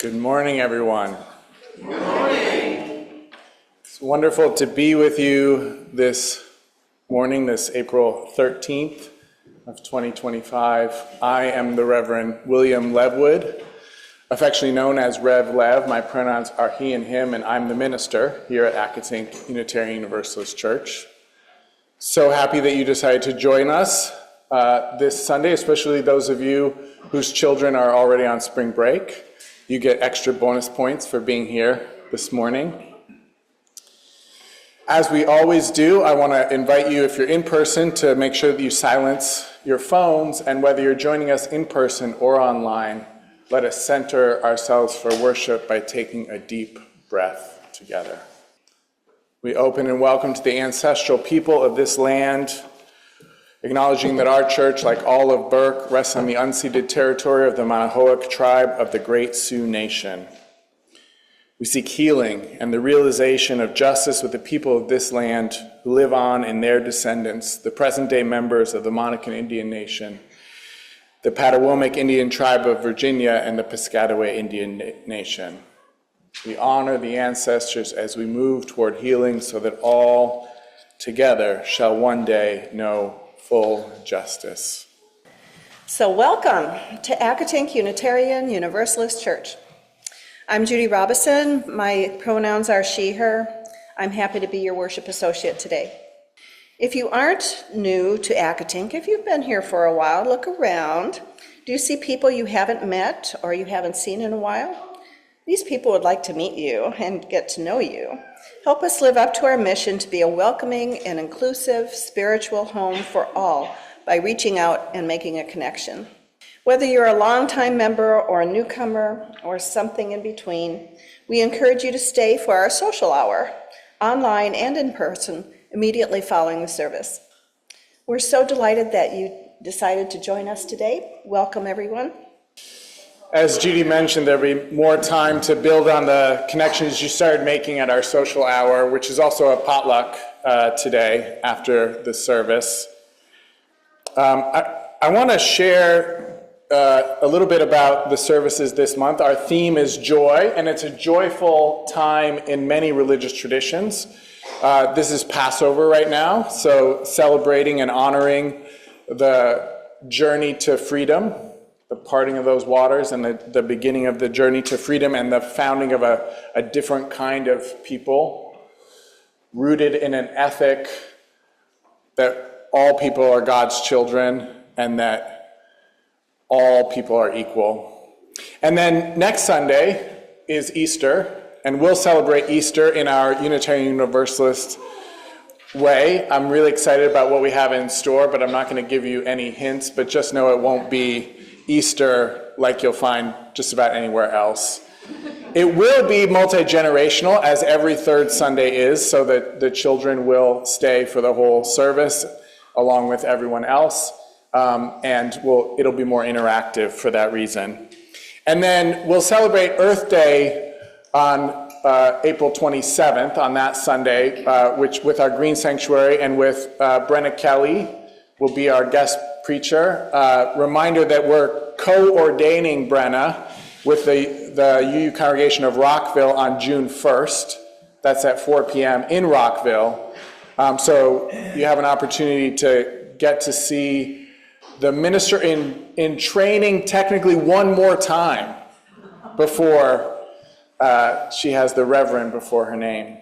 Good morning, everyone. Good morning. It's wonderful to be with you this morning, this April 13th of 2025. I am the Reverend William Levwood, affectionately known as Rev Lev. My pronouns are he and him, and I'm the minister here at Accotink Unitarian Universalist Church. So happy that you decided to join us this Sunday, especially those of you whose children are already on spring break. You get extra bonus points for being here this morning. As we always do, I want to invite you, if you're in person, to make sure that you silence your phones, and whether you're joining us in person or online, let us center ourselves for worship by taking a deep breath together. We open and welcome to the ancestral people of this land, acknowledging that our church, like all of Burke, rests on the unceded territory of the Manahoac tribe of the Great Sioux Nation. We seek healing and the realization of justice with the people of this land who live on in their descendants, the present-day members of the Monacan Indian Nation, the Patawomic Indian tribe of Virginia, and the Piscataway Indian Nation. We honor the ancestors as we move toward healing so that all together shall one day know full justice. So welcome to Accotink Unitarian Universalist Church. I'm Judy Robison. My pronouns are she, her. I'm happy to be your worship associate today. If you aren't new to Accotink, if you've been here for a while, look around. Do you see people you haven't met or you haven't seen in a while? These people would like to meet you and get to know you. Help us live up to our mission to be a welcoming and inclusive spiritual home for all by reaching out and making a connection. Whether you're a longtime member or a newcomer or something in between, we encourage you to stay for our social hour, online and in person, immediately following the service. We're so delighted that you decided to join us today. Welcome, everyone. As Judy mentioned, there'll be more time to build on the connections you started making at our social hour, which is also a potluck today after the service. I want to share a little bit about the services this month. Our theme is joy, and it's a joyful time in many religious traditions. This is Passover right now, so celebrating and honoring the journey to freedom, the parting of those waters and the beginning of the journey to freedom and the founding of a different kind of people, rooted in an ethic that all people are God's children and that all people are equal. And then next Sunday is Easter, and we'll celebrate Easter in our Unitarian Universalist way. I'm really excited about what we have in store, but I'm not going to give you any hints, but just know it won't be Easter like you'll find just about anywhere else. It will be multi-generational, as every third Sunday is, so that the children will stay for the whole service along with everyone else, and it'll be more interactive for that reason. And then we'll celebrate Earth Day on April 27th, on that Sunday, which with our Green Sanctuary and with Brenna Kelly will be our guest preacher. Reminder that we're co-ordaining Brenna with the UU congregation of Rockville on June 1st. That's at 4 p.m. in Rockville. So you have an opportunity to get to see the minister in training technically one more time before she has the Reverend before her name.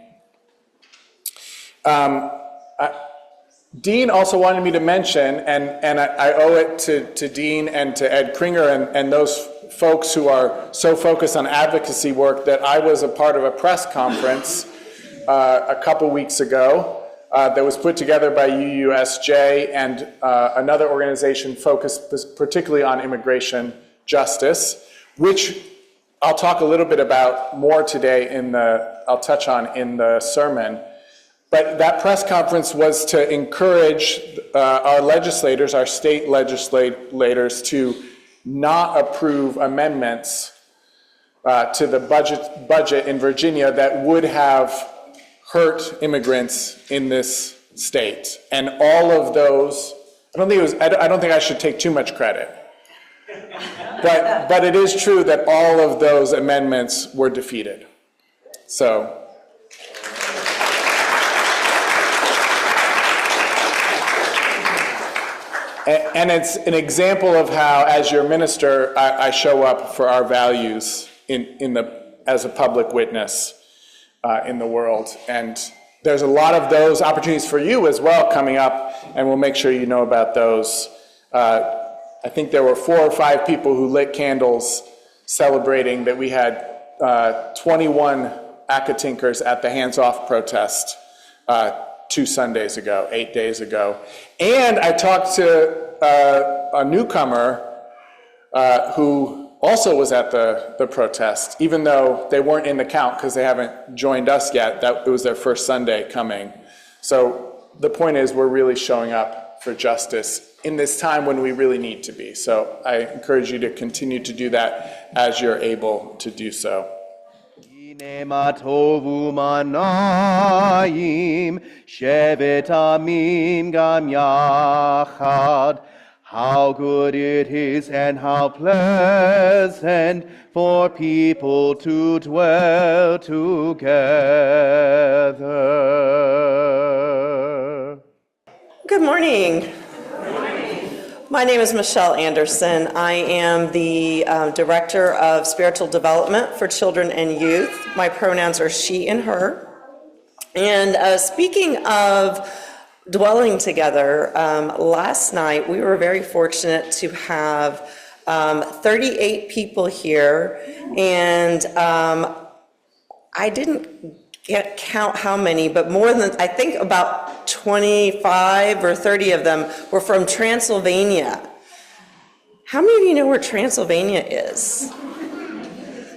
Dean also wanted me to mention, and I owe it to Dean and to Ed Kringer and those folks who are so focused on advocacy work, that I was a part of a press conference a couple weeks ago that was put together by UUSJ and another organization focused particularly on immigration justice, which I'll talk a little bit about more today I'll touch on in the sermon. But that press conference was to encourage our legislators, our state legislators, to not approve amendments to the budget in Virginia that would have hurt immigrants in this state. And all of those, I don't think I should take too much credit. But it is true that all of those amendments were defeated. So. And it's an example of how, as your minister, I show up for our values as a public witness in the world. And there's a lot of those opportunities for you as well coming up, and we'll make sure you know about those. I think there were 4 or 5 people who lit candles celebrating that we had 21 Accotinkers at the Hands Off protest 2 Sundays ago, 8 days ago. And I talked to a newcomer who also was at the protest, even though they weren't in the count because they haven't joined us yet. It was their first Sunday coming. So the point is, we're really showing up for justice in this time when we really need to be. So I encourage you to continue to do that as you're able to do so. הנה טוב ומנעים, שבת עמים גם יחד. How good it is and how pleasant for people to dwell together. Good morning. My name is Michelle Anderson. I am the Director of Spiritual Development for Children and Youth. My pronouns are she and her. And speaking of dwelling together, last night we were very fortunate to have 38 people here, and I didn't count how many, but more than, I think about 25 or 30 of them were from Transylvania. How many of you know where Transylvania is?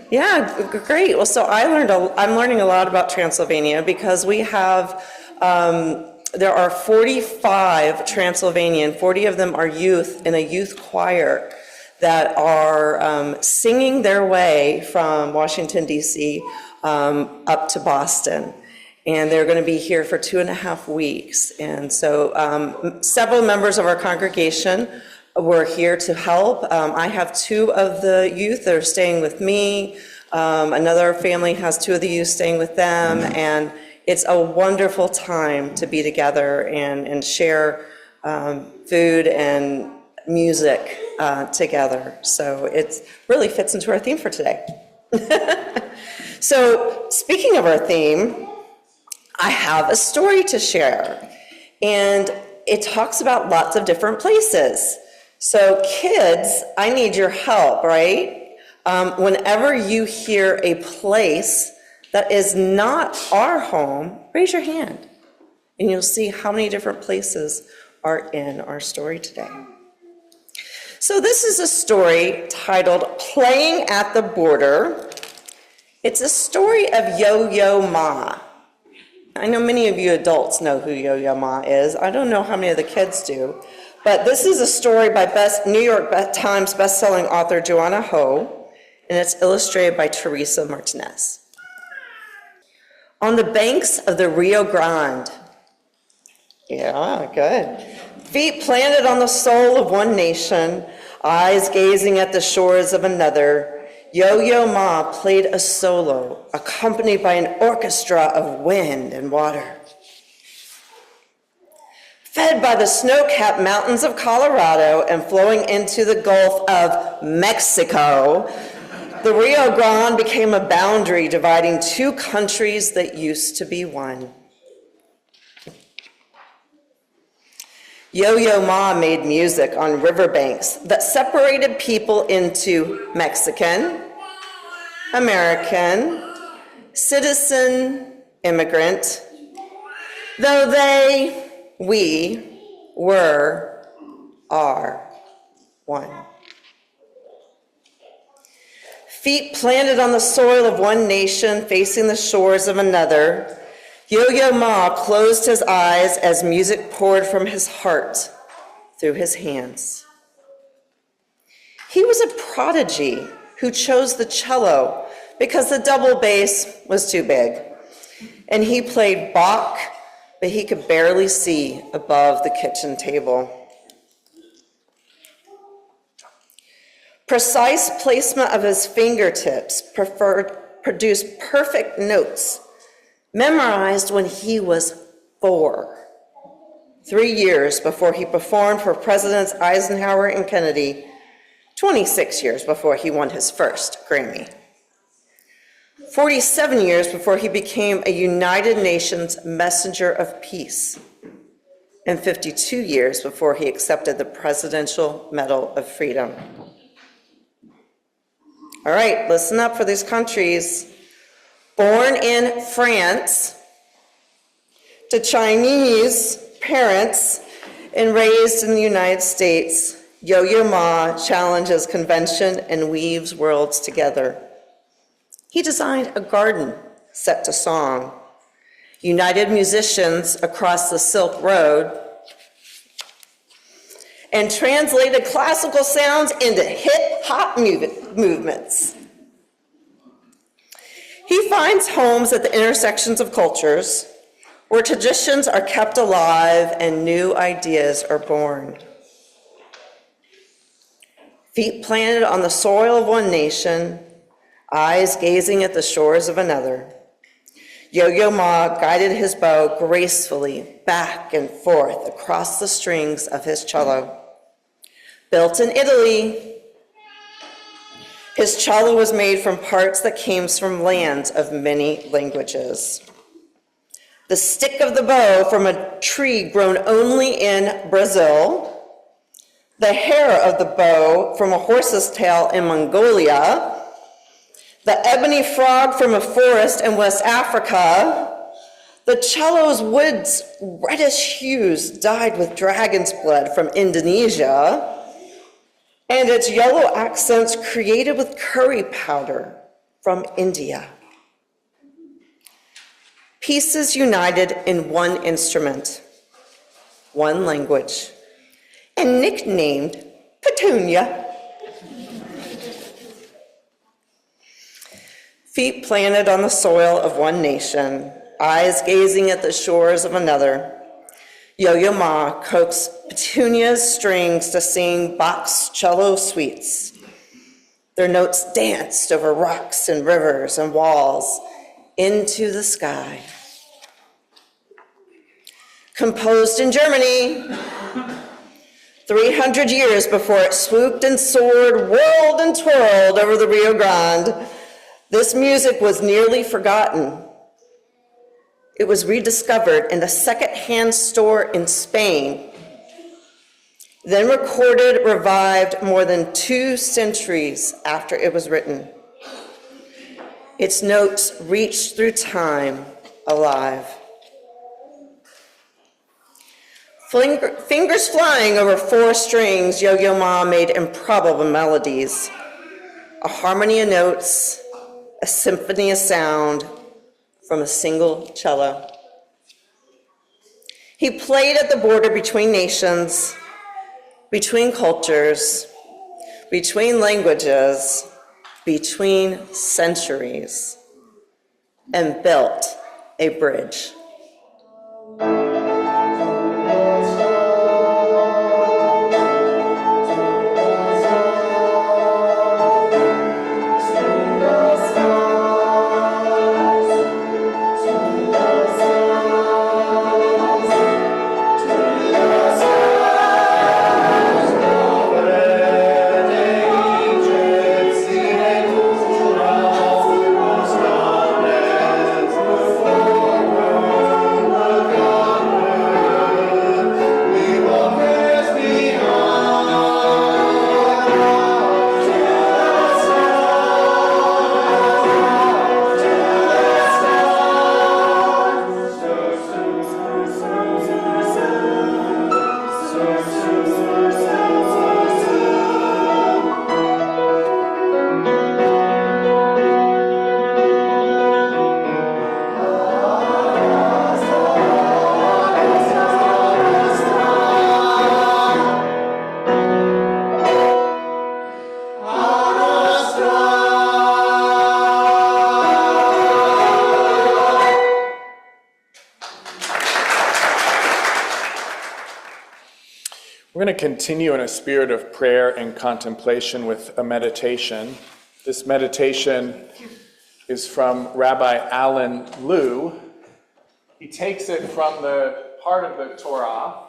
Yeah, great. Well, so I'm learning a lot about Transylvania because we have, there are 45 Transylvanian, 40 of them are youth in a youth choir that are singing their way from Washington, D.C., up to Boston. And they're going to be here for 2.5 weeks. And so several members of our congregation were here to help. I have 2 of the youth that are staying with me. Another family has 2 of the youth staying with them. And it's a wonderful time to be together and share food and music together. So it really fits into our theme for today. So speaking of our theme, I have a story to share, and it talks about lots of different places. So kids, I need your help, right? Whenever you hear a place that is not our home, raise your hand, and you'll see how many different places are in our story today. So this is a story titled Playing at the Border. It's a story of Yo-Yo Ma. I know many of you adults know who Yo-Yo Ma is. I don't know how many of the kids do. But this is a story by New York Times bestselling author Joanna Ho, and it's illustrated by Teresa Martinez. On the banks of the Rio Grande. Yeah, good. Feet planted on the soul of one nation, eyes gazing at the shores of another, Yo-Yo Ma played a solo, accompanied by an orchestra of wind and water. Fed by the snow-capped mountains of Colorado and flowing into the Gulf of Mexico, the Rio Grande became a boundary dividing 2 countries that used to be one. Yo-Yo Ma made music on riverbanks that separated people into Mexican, American, citizen, immigrant, though we were, are one. Feet planted on the soil of one nation, facing the shores of another, Yo-Yo Ma closed his eyes as music poured from his heart through his hands. He was a prodigy who chose the cello because the double bass was too big. And he played Bach, but he could barely see above the kitchen table. Precise placement of his fingertips produced perfect notes, memorized when he was 4, 3 years before he performed for Presidents Eisenhower and Kennedy, 26 years before he won his first Grammy, 47 years before he became a United Nations Messenger of Peace, and 52 years before he accepted the Presidential Medal of Freedom. All right, listen up for these countries. Born in France to Chinese parents and raised in the United States, Yo-Yo Ma challenges convention and weaves worlds together. He designed a garden set to song, united musicians across the Silk Road, and translated classical sounds into hip-hop movements. He finds homes at the intersections of cultures where traditions are kept alive and new ideas are born. Feet planted on the soil of one nation, eyes gazing at the shores of another. Yo-Yo Ma guided his bow gracefully back and forth across the strings of his cello. Built in Italy, his cello was made from parts that came from lands of many languages. The stick of the bow from a tree grown only in Brazil, the hair of the bow from a horse's tail in Mongolia, the ebony frog from a forest in West Africa, the cello's wood's reddish hues dyed with dragon's blood from Indonesia, and its yellow accents created with curry powder from India. Pieces united in one instrument, one language, and nicknamed Petunia. Feet planted on the soil of one nation, eyes gazing at the shores of another, Yo-Yo Ma coaxed Petunia's strings to sing Bach's cello suites. Their notes danced over rocks and rivers and walls into the sky. Composed in Germany, 300 years before it swooped and soared, whirled and twirled over the Rio Grande, this music was nearly forgotten. It was rediscovered in a second-hand store in Spain, then recorded, revived more than 2 centuries after it was written. Its notes reached through time alive. Fingers flying over 4 strings, Yo-Yo Ma made improbable melodies, a harmony of notes, a symphony of sound from a single cello. He played at the border between nations, between cultures, between languages, between centuries, and built a bridge. to continue in a spirit of prayer and contemplation with a meditation. This meditation is from Rabbi Alan Liu. He takes it from the part of the Torah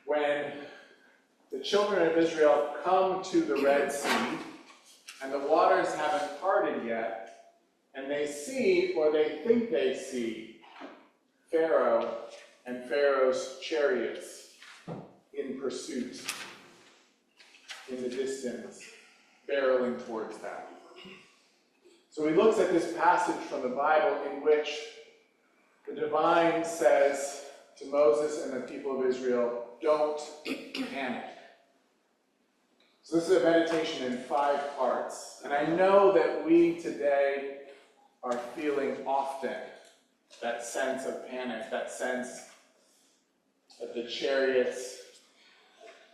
when the children of Israel come to the Red Sea and the waters haven't parted yet, and they see, or they think they see, Pharaoh and Pharaoh's chariots in pursuit in the distance, barreling towards them. So he looks at this passage from the Bible in which the divine says to Moses and the people of Israel, don't panic. So this is a meditation in 5 parts. And I know that we today are feeling often that sense of panic, that sense that the chariots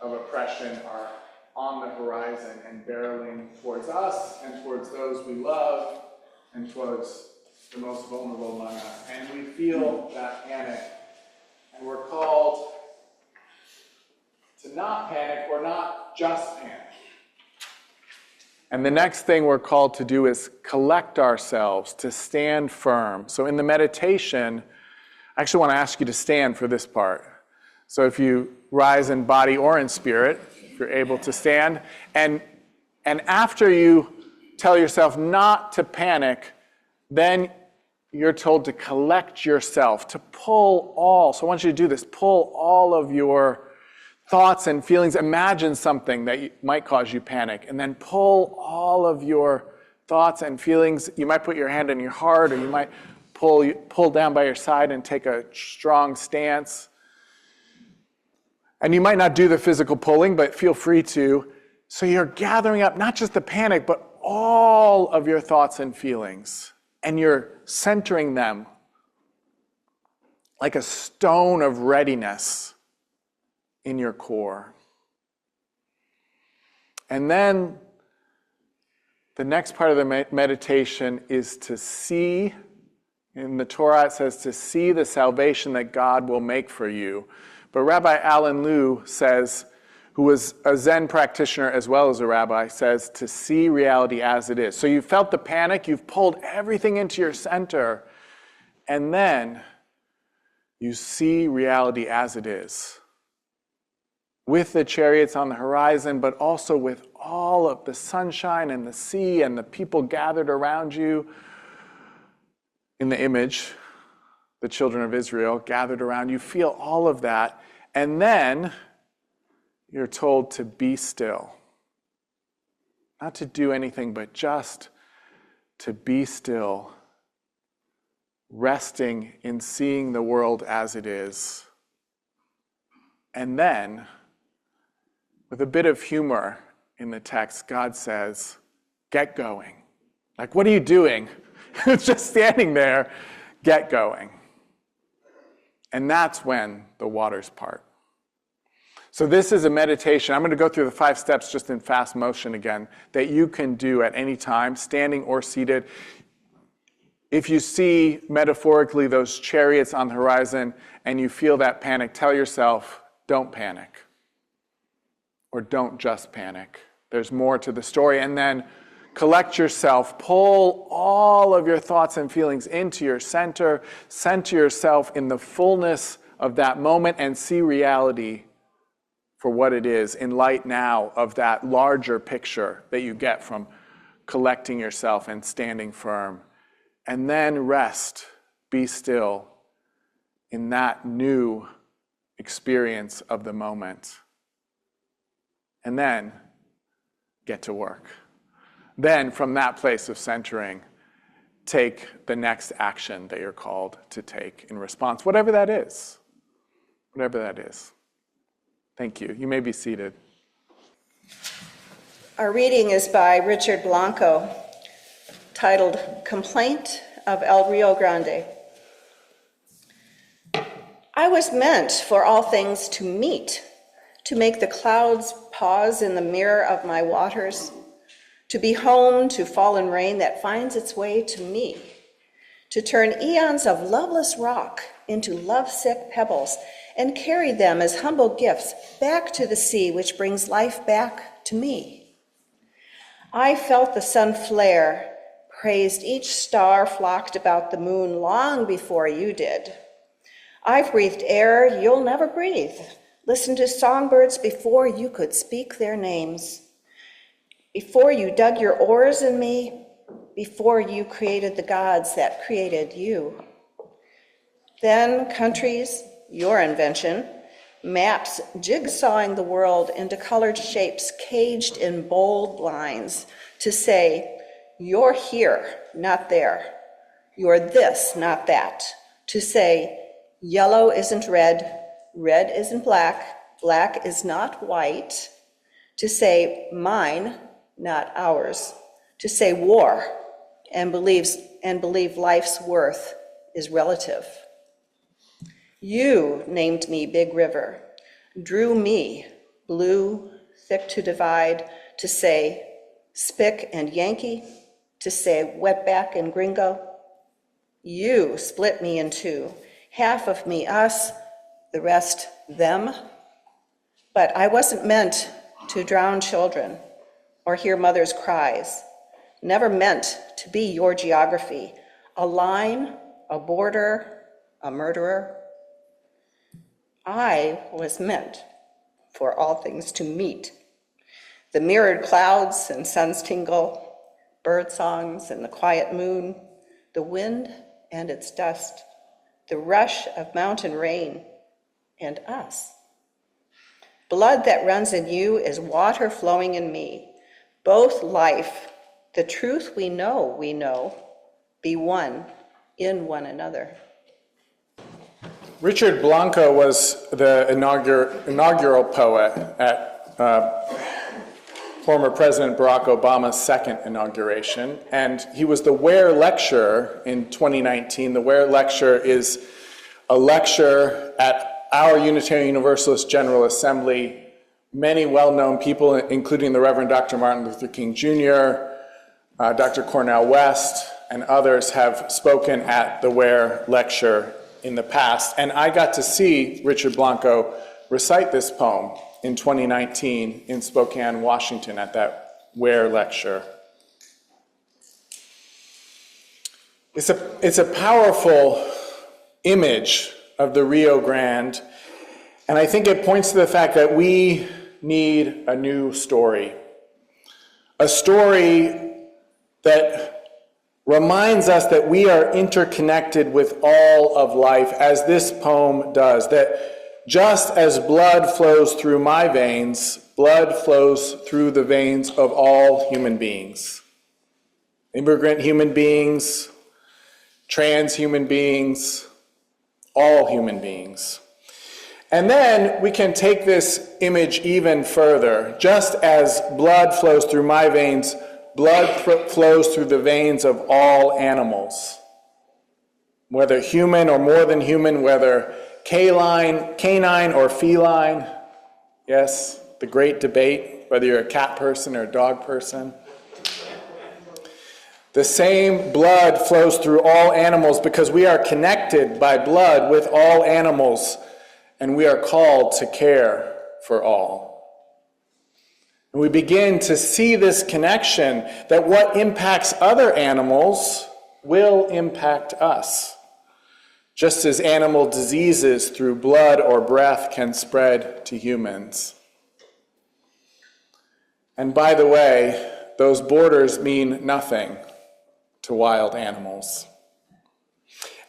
of oppression are on the horizon and barreling towards us and towards those we love and towards the most vulnerable among us. And we feel that panic. And we're called to not panic or not just panic. And the next thing we're called to do is collect ourselves, to stand firm. So in the meditation, I actually want to ask you to stand for this part. So if you rise in body or in spirit, if you're able to stand, and after you tell yourself not to panic, then you're told to collect yourself, to pull all. So I want you to do this. Pull all of your thoughts and feelings. Imagine something that might cause you panic, and then pull all of your thoughts and feelings. You might put your hand on your heart, or you might pull down by your side and take a strong stance. And you might not do the physical pulling, but feel free to. So you're gathering up not just the panic, but all of your thoughts and feelings. And you're centering them like a stone of readiness in your core. And then the next part of the meditation is to see. In the Torah it says to see the salvation that God will make for you. But Rabbi Alan Liu says, who was a Zen practitioner as well as a rabbi, says to see reality as it is. So you felt the panic, you've pulled everything into your center, and then you see reality as it is. With the chariots on the horizon, but also with all of the sunshine and the sea and the people gathered around you in the image, the children of Israel gathered around you. Feel all of that. And then you're told to be still. Not to do anything, but just to be still, resting in seeing the world as it is. And then, with a bit of humor in the text, God says, get going. Like, what are you doing? It's just standing there. Get going. And that's when the waters part. So this is a meditation. I'm going to go through the 5 steps just in fast motion again that you can do at any time, standing or seated. If you see metaphorically those chariots on the horizon and you feel that panic, tell yourself, don't panic. Or don't just panic. There's more to the story. And then collect yourself, pull all of your thoughts and feelings into your center, center yourself in the fullness of that moment and see reality for what it is in light now of that larger picture that you get from collecting yourself and standing firm. And then rest, be still in that new experience of the moment. And then get to work. Then, from that place of centering, take the next action that you're called to take in response, whatever that is. Whatever that is. Thank you. You may be seated. Our reading is by Richard Blanco, titled Complaint of El Rio Grande. I was meant for all things to meet, to make the clouds pause in the mirror of my waters, to be home to fallen rain that finds its way to me, to turn eons of loveless rock into lovesick pebbles and carried them as humble gifts back to the sea, which brings life back to me. I felt the sun flare, praised each star flocked about the moon long before you did. I've breathed air you'll never breathe, listened to songbirds before you could speak their names, before you dug your oars in me, before you created the gods that created you. Then countries, your invention, maps jigsawing the world into colored shapes caged in bold lines to say, you're here, not there. You're this, not that. To say, yellow isn't red, red isn't black, black is not white. To say, mine, not ours. To say war and believe life's worth is relative. You named me Big River, drew me, blue, thick to divide, to say spick and Yankee, to say wetback and gringo. You split me in two, half of me us, the rest them. But I wasn't meant to drown children or hear mothers' cries, never meant to be your geography, a line, a border, a murderer. I was meant for all things to meet. The mirrored clouds and sun's tingle, bird songs and the quiet moon, the wind and its dust, the rush of mountain rain, and us. Blood that runs in you is water flowing in me. Both life, the truth we know, be one in one another. Richard Blanco was the inaugural poet at former President Barack Obama's second inauguration, and he was the Ware Lecturer in 2019. The Ware Lecture is a lecture at our Unitarian Universalist General Assembly. Many well-known people, including the Reverend Dr. Martin Luther King Jr., Dr. Cornel West, and others have spoken at the Ware Lecture in the past, and I got to see Richard Blanco recite this poem in 2019 in Spokane, Washington at that Ware Lecture. It's a powerful image of the Rio Grande, and I think it points to the fact that we need a new story. A story that reminds us that we are interconnected with all of life, as this poem does, that just as blood flows through my veins, blood flows through the veins of all human beings. Immigrant human beings, trans human beings, all human beings. And then we can take this image even further. Just as blood flows through my veins, blood flows through the veins of all animals, whether human or more than human, whether canine or feline. Yes, the great debate, whether you're a cat person or a dog person. The same blood flows through all animals because we are connected by blood with all animals, and we are called to care for all. And we begin to see this connection that what impacts other animals will impact us, just as animal diseases through blood or breath can spread to humans. And by the way, those borders mean nothing to wild animals.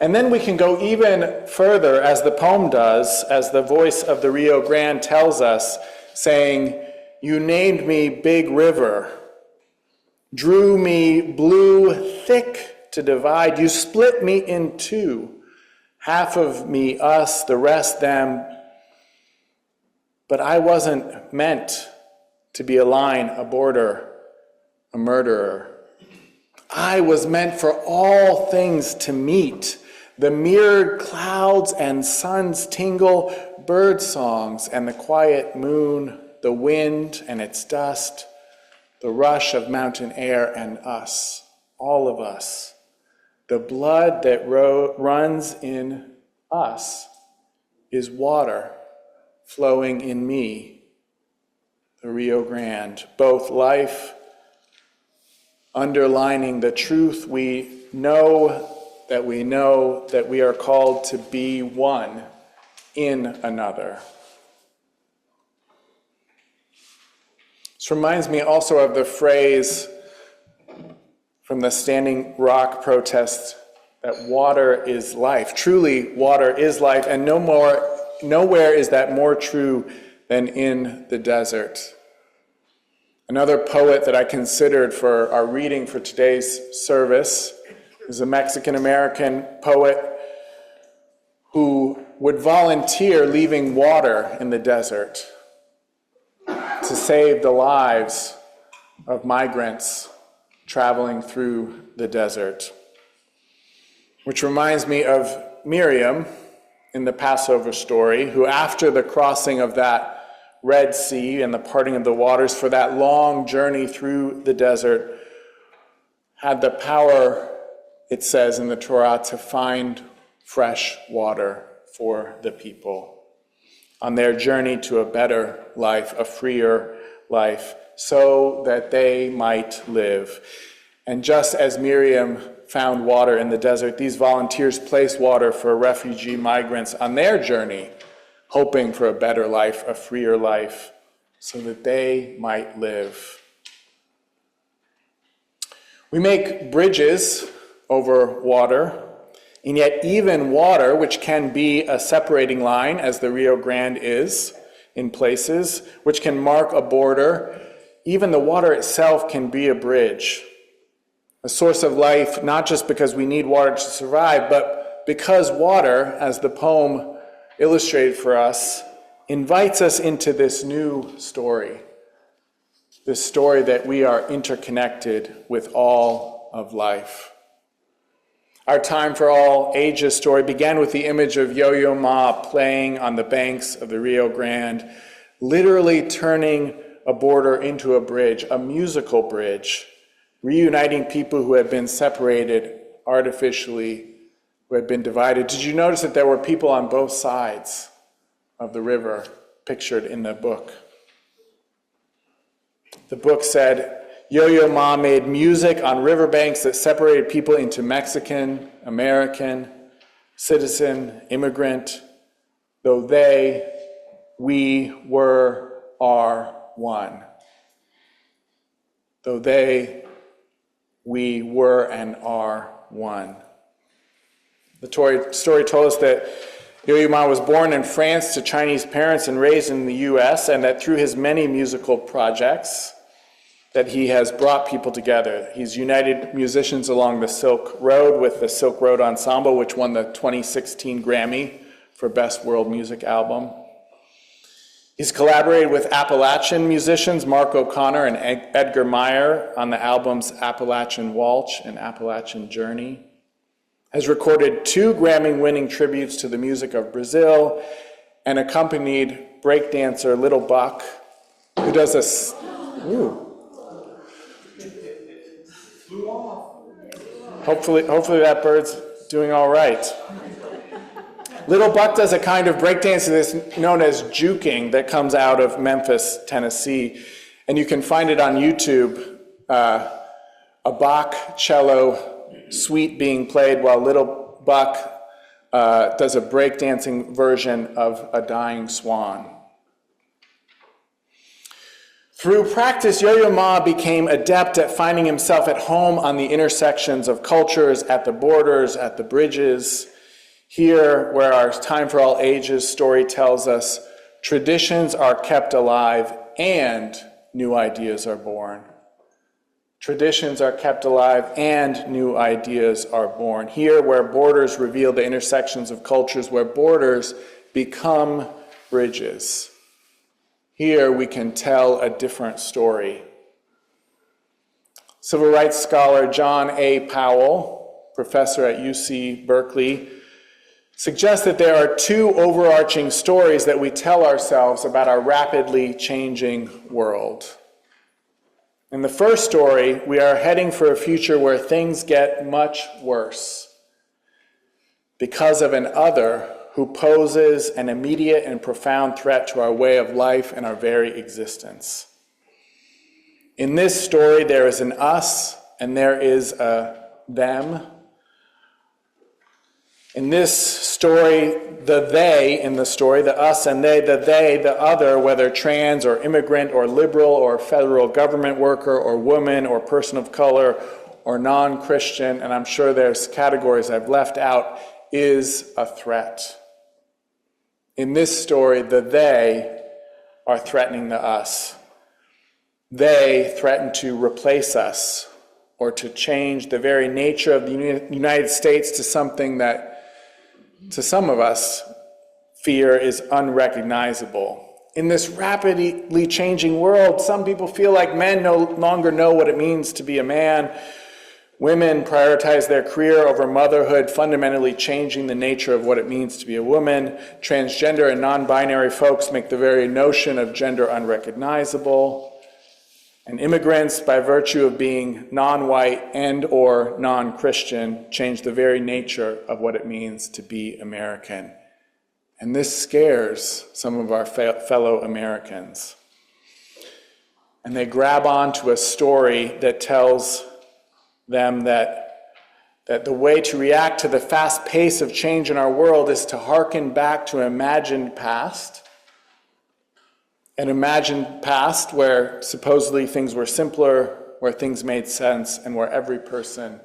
And then we can go even further, as the poem does, as the voice of the Rio Grande tells us, saying, you named me Big River, drew me blue thick to divide. You split me in two, half of me us, the rest them. But I wasn't meant to be a line, a border, a murderer. I was meant for all things to meet. The mirrored clouds and sun's tingle, bird songs and the quiet moon, the wind and its dust, the rush of mountain air and us, all of us. The blood that runs in us is water flowing in me, the Rio Grande, both life underlining the truth we know that we are called to be one in another. This reminds me also of the phrase from the Standing Rock protest that water is life. Truly, water is life, and nowhere is that more true than in the desert. Another poet that I considered for our reading for today's service is a Mexican-American poet who would volunteer leaving water in the desert to save the lives of migrants traveling through the desert. Which reminds me of Miriam in the Passover story, who after the crossing of that Red Sea and the parting of the waters for that long journey through the desert, had the power, it says in the Torah, to find fresh water for the people on their journey to a better life, a freer life, so that they might live. And just as Miriam found water in the desert, these volunteers placed water for refugee migrants on their journey, hoping for a better life, a freer life, so that they might live. We make bridges over water, and yet even water, which can be a separating line, as the Rio Grande is in places, which can mark a border, even the water itself can be a bridge, a source of life, not just because we need water to survive, but because water, as the poem illustrated for us, invites us into this new story, this story that we are interconnected with all of life. Our Time for All Ages story began with the image of Yo-Yo Ma playing on the banks of the Rio Grande, literally turning a border into a bridge, a musical bridge, reuniting people who had been separated artificially, who had been divided. Did you notice that there were people on both sides of the river pictured in the book? The book said, Yo-Yo Ma made music on riverbanks that separated people into Mexican, American, citizen, immigrant, though they, we, were, are one. Though they, we, were, and are one. The story told us that Yo-Yo Ma was born in France to Chinese parents and raised in the U.S., and that through his many musical projects, that he has brought people together. He's united musicians along the Silk Road with the Silk Road Ensemble, which won the 2016 Grammy for Best World Music Album. He's collaborated with Appalachian musicians Mark O'Connor and Edgar Meyer on the albums Appalachian Waltz and Appalachian Journey. Has recorded 2 Grammy-winning tributes to the music of Brazil and accompanied breakdancer Little Buck, who does Hopefully that bird's doing all right. Little Buck does a kind of breakdancing that's known as juking that comes out of Memphis, Tennessee. And you can find it on YouTube, a Bach cello suite being played while Little Buck does a breakdancing version of A Dying Swan. Through practice, Yo-Yo Ma became adept at finding himself at home on the intersections of cultures, at the borders, at the bridges. Here, where our Time for All Ages story tells us, traditions are kept alive and new ideas are born. Traditions are kept alive and new ideas are born. Here, where borders reveal the intersections of cultures, where borders become bridges. Here we can tell a different story. Civil rights scholar John A. Powell, professor at UC Berkeley, suggests that there are 2 overarching stories that we tell ourselves about our rapidly changing world. In the first story, we are heading for a future where things get much worse because of an other who poses an immediate and profound threat to our way of life and our very existence. In this story, there is an us and there is a them. In this story, the they in the story, the us and they, the other, whether trans or immigrant or liberal or federal government worker or woman or person of color or non-Christian, and I'm sure there's categories I've left out, is a threat. In this story, the they are threatening the us. They threaten to replace us or to change the very nature of the United States to something that, to some of us, fear is unrecognizable. In this rapidly changing world, some people feel like men no longer know what it means to be a man. Women prioritize their career over motherhood, fundamentally changing the nature of what it means to be a woman. Transgender and non-binary folks make the very notion of gender unrecognizable. And immigrants, by virtue of being non-white and or non-Christian, change the very nature of what it means to be American. And this scares some of our fellow Americans. And they grab onto a story that tells them that the way to react to the fast pace of change in our world is to hearken back to an imagined past. An imagined past where supposedly things were simpler, where things made sense, and where every person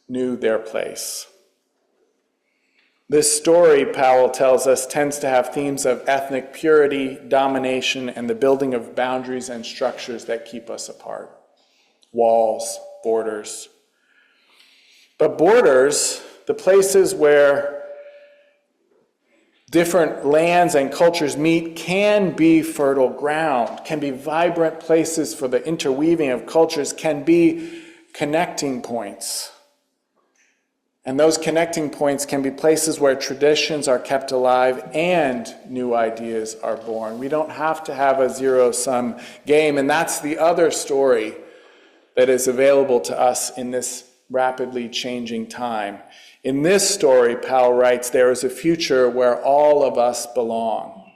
knew their place. This story, Powell tells us, tends to have themes of ethnic purity, domination, and the building of boundaries and structures that keep us apart. Walls, borders. But borders, the places where different lands and cultures meet, can be fertile ground, can be vibrant places for the interweaving of cultures, can be connecting points. And those connecting points can be places where traditions are kept alive and new ideas are born. We don't have to have a zero-sum game, and that's the other story that is available to us in this rapidly changing time. In this story, Powell writes, there is a future where all of us belong.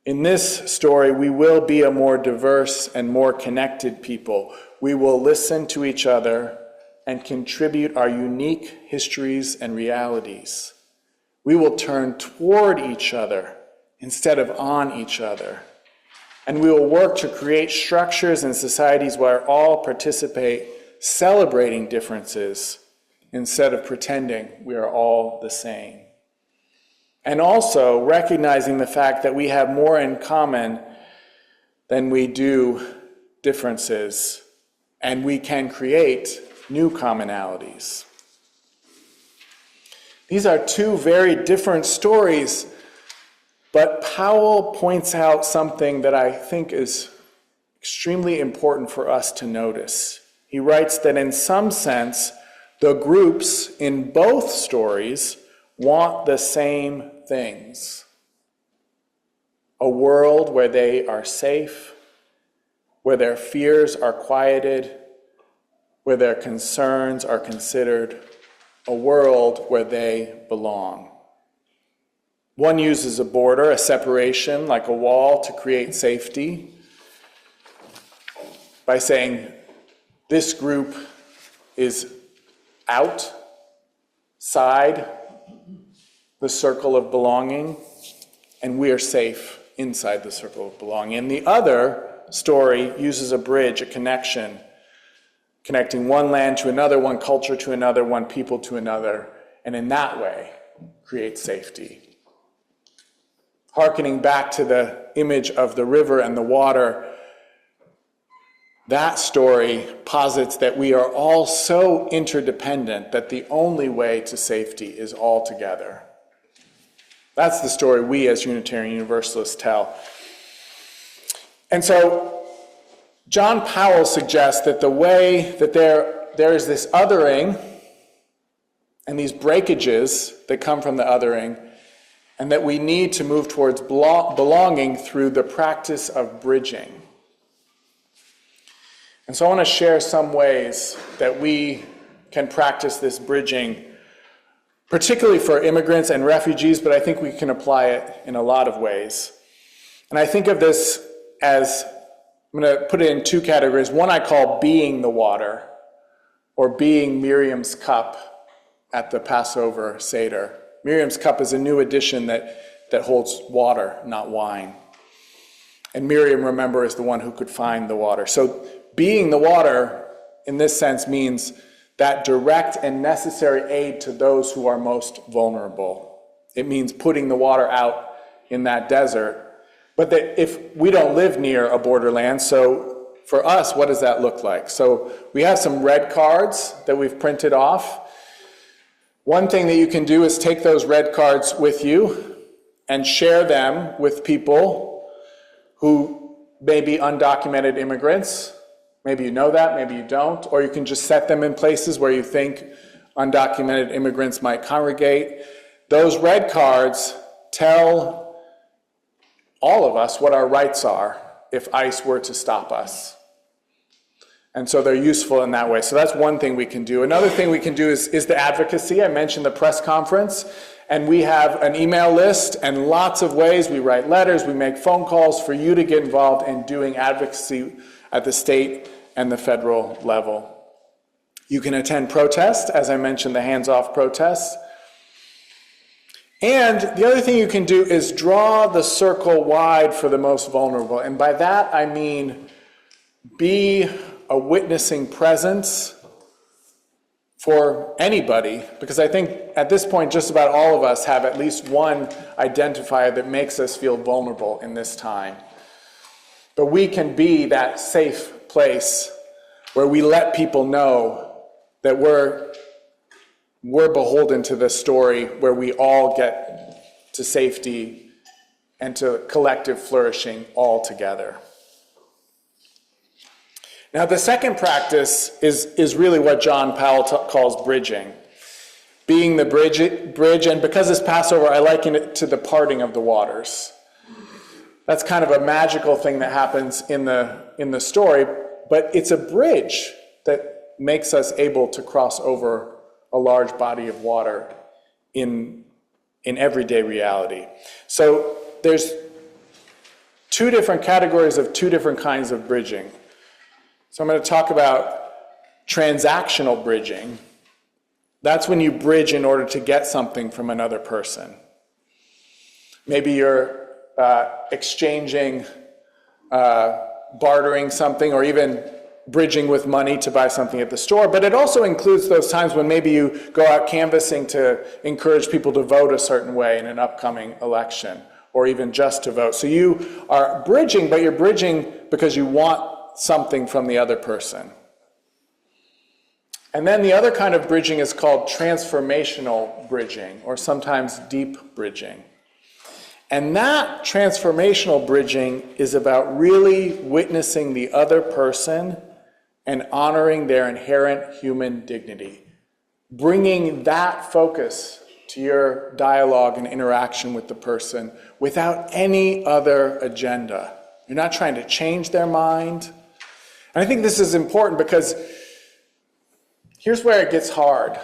In this story, we will be a more diverse and more connected people. We will listen to each other and contribute our unique histories and realities. We will turn toward each other instead of on each other. And we will work to create structures and societies where all participate, celebrating differences instead of pretending we are all the same. And also recognizing the fact that we have more in common than we do differences, and we can create new commonalities. These are two very different stories, but Powell points out something that I think is extremely important for us to notice. He writes that in some sense, the groups in both stories want the same things. A world where they are safe, where their fears are quieted, where their concerns are considered, a world where they belong. One uses a border, a separation, like a wall, to create safety by saying, this group is outside the circle of belonging, and we are safe inside the circle of belonging. And the other story uses a bridge, a connection, connecting one land to another, one culture to another, one people to another, and in that way, create safety. Hearkening back to the image of the river and the water, that story posits that we are all so interdependent that the only way to safety is all together. That's the story we as Unitarian Universalists tell. And so John Powell suggests that the way that there is this othering and these breakages that come from the othering, and that we need to move towards belonging through the practice of bridging. And so I want to share some ways that we can practice this bridging particularly for immigrants and refugees, but I think we can apply it in a lot of ways. And I think of this as, I'm going to put it in two categories. One I call being the water, or being Miriam's cup at the Passover Seder. Miriam's cup is a new addition that holds water, not wine. And Miriam, remember, is the one who could find the water. So being the water, in this sense, means that direct and necessary aid to those who are most vulnerable. It means putting the water out in that desert. But that if we don't live near a borderland, so for us, what does that look like? So we have some red cards that we've printed off. One thing that you can do is take those red cards with you and share them with people who may be undocumented immigrants. Maybe you know that, maybe you don't, or you can just set them in places where you think undocumented immigrants might congregate. Those red cards tell all of us what our rights are if ICE were to stop us. And so they're useful in that way. So that's one thing we can do. Another thing we can do is the advocacy. I mentioned the press conference, and we have an email list and lots of ways. We write letters, we make phone calls for you to get involved in doing advocacy at the state and the federal level. You can attend protests, as I mentioned, the hands-off protests. And the other thing you can do is draw the circle wide for the most vulnerable. And by that, I mean be a witnessing presence for anybody, because I think at this point, just about all of us have at least one identifier that makes us feel vulnerable in this time. But we can be that safe place where we let people know that we're beholden to this story where we all get to safety and to collective flourishing all together. Now, the second practice is really what John Powell calls bridging. Being the bridge, and because it's Passover, I liken it to the parting of the waters. That's kind of a magical thing that happens in the story, but it's a bridge that makes us able to cross over a large body of water in everyday reality. So there's two different categories of two different kinds of bridging. So I'm going to talk about transactional bridging. That's when you bridge in order to get something from another person. Maybe you're exchanging, bartering something, or even bridging with money to buy something at the store. But it also includes those times when maybe you go out canvassing to encourage people to vote a certain way in an upcoming election, or even just to vote. So you are bridging, but you're bridging because you want something from the other person. And then the other kind of bridging is called transformational bridging, or sometimes deep bridging. And that transformational bridging is about really witnessing the other person and honoring their inherent human dignity. Bringing that focus to your dialogue and interaction with the person without any other agenda. You're not trying to change their mind. And I think this is important because here's where it gets hard,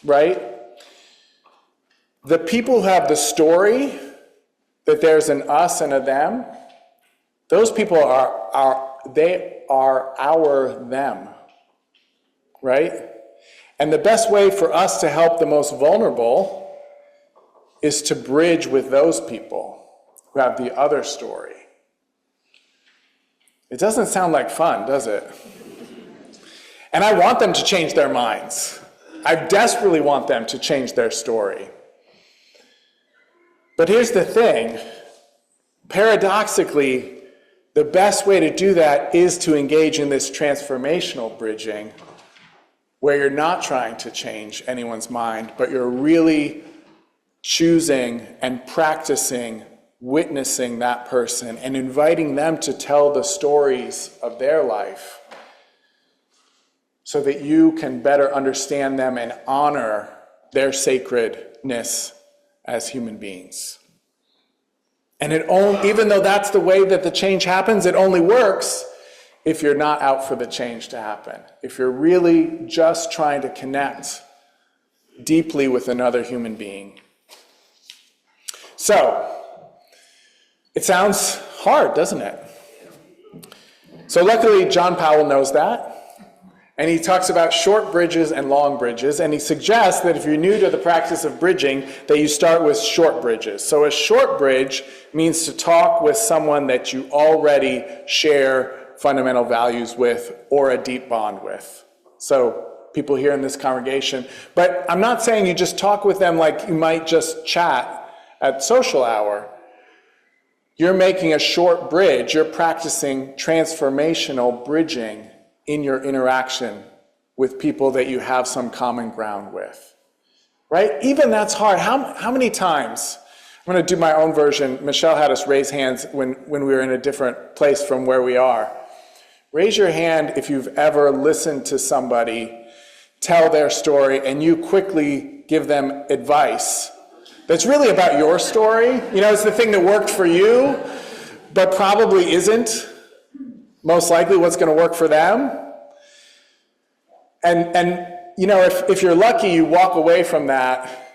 right? The people who have the story that there's an us and a them, those people are our them, right? And the best way for us to help the most vulnerable is to bridge with those people who have the other story. It doesn't sound like fun, does it? And I want them to change their minds. I desperately want them to change their story. But here's the thing. Paradoxically, the best way to do that is to engage in this transformational bridging, where you're not trying to change anyone's mind, but you're really choosing and practicing witnessing that person and inviting them to tell the stories of their life so that you can better understand them and honor their sacredness as human beings. And even though that's the way that the change happens, it only works if you're not out for the change to happen. If you're really just trying to connect deeply with another human being. So, it sounds hard, doesn't it? So luckily, John Powell knows that. And he talks about short bridges and long bridges, and he suggests that if you're new to the practice of bridging, that you start with short bridges. So a short bridge means to talk with someone that you already share fundamental values with or a deep bond with. So people here in this congregation. But I'm not saying you just talk with them like you might just chat at social hour. You're making a short bridge. You're practicing transformational bridging in your interaction with people that you have some common ground with, right? Even that's hard. How many times? I'm going to do my own version. Michelle had us raise hands when we were in a different place from where we are. Raise your hand if you've ever listened to somebody tell their story and you quickly give them advice that's really about your story. You know, it's the thing that worked for you, but probably isn't most likely what's going to work for them. And you know, if you're lucky, you walk away from that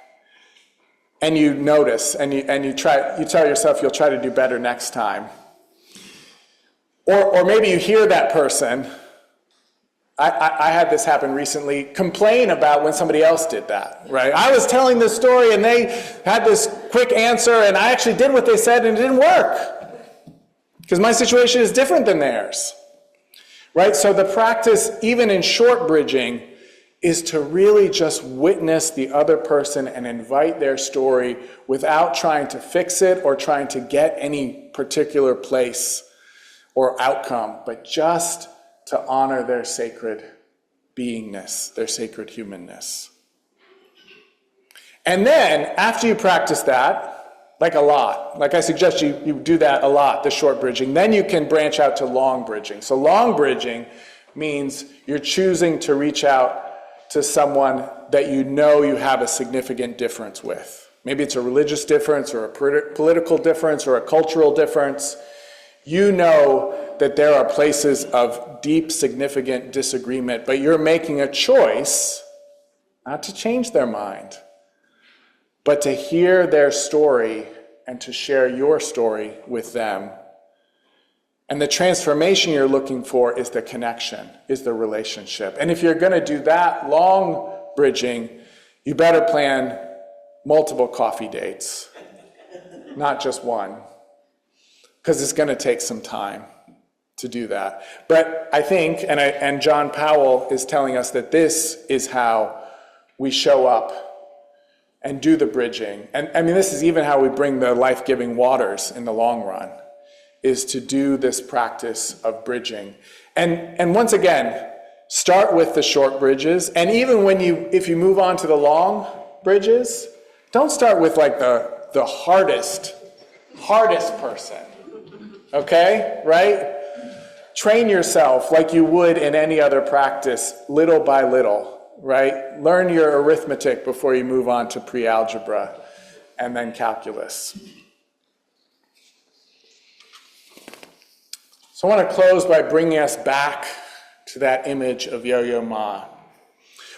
and you notice and you tell yourself you'll try to do better next time. Or maybe you hear that person, I had this happen recently, complain about when somebody else did that, right? I was telling this story and they had this quick answer and I actually did what they said and it didn't work. Because my situation is different than theirs, right? So the practice, even in short bridging, is to really just witness the other person and invite their story without trying to fix it or trying to get any particular place or outcome, but just to honor their sacred beingness, their sacred humanness. And then, after you practice that, like a lot. Like I suggest you do that a lot, the short bridging. Then you can branch out to long bridging. So long bridging means you're choosing to reach out to someone that you know you have a significant difference with. Maybe it's a religious difference or a political difference or a cultural difference. You know that there are places of deep, significant disagreement, but you're making a choice not to change their mind, but to hear their story and to share your story with them. And the transformation you're looking for is the connection, is the relationship. And if you're going to do that long bridging, you better plan multiple coffee dates, not just one, because it's going to take some time to do that. But I think, and John Powell is telling us that this is how we show up and do the bridging. And I mean, this is even how we bring the life-giving waters in the long run, is to do this practice of bridging. And once again, start with the short bridges. And even if you move on to the long bridges, don't start with like the hardest person, okay, right? Train yourself like you would in any other practice, little by little. Right? Learn your arithmetic before you move on to pre-algebra and then calculus. So I want to close by bringing us back to that image of Yo-Yo Ma.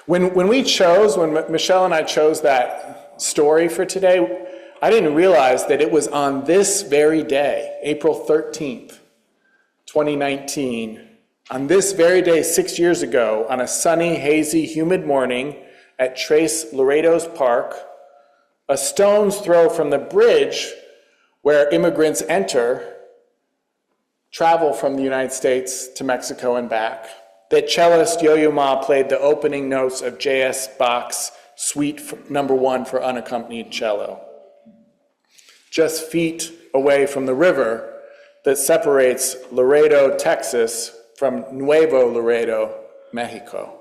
When Michelle and I chose that story for today, I didn't realize that it was on this very day, April 13th, 2019, on this very day, 6 years ago, on a sunny, hazy, humid morning at Tres Laredos Park, a stone's throw from the bridge where immigrants travel from the United States to Mexico and back, that cellist Yo-Yo Ma played the opening notes of J.S. Bach's Suite No. 1 for unaccompanied cello. Just feet away from the river that separates Laredo, Texas, from Nuevo Laredo, Mexico.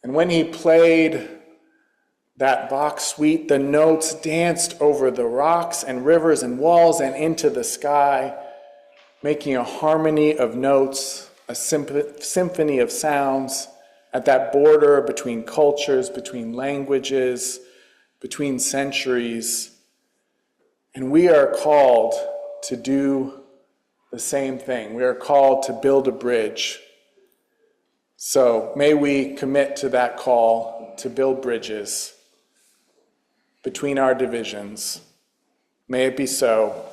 And when he played that Bach suite, the notes danced over the rocks and rivers and walls and into the sky, making a harmony of notes, a symphony of sounds at that border between cultures, between languages, between centuries. And we are called to do the same thing. We are called to build a bridge So may we commit to that call to build bridges between our divisions. May it be so,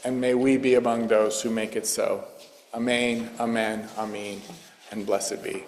and may we be among those who make it so. Amen, amen, amen, and blessed be.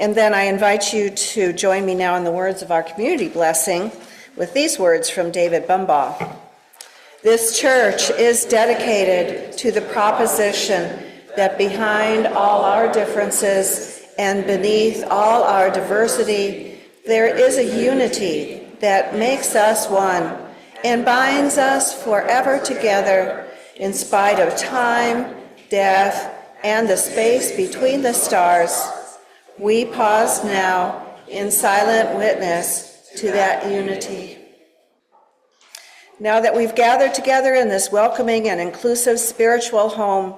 And then I invite you to join me now in the words of our community blessing with these words from David Bumbaugh. This church is dedicated to the proposition that behind all our differences and beneath all our diversity, there is a unity that makes us one and binds us forever together in spite of time, death, and the space between the stars. We pause now in silent witness to that unity. Now that we've gathered together in this welcoming and inclusive spiritual home,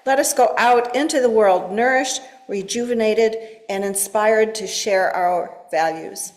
let us go out into the world nourished, rejuvenated, and inspired to share our values.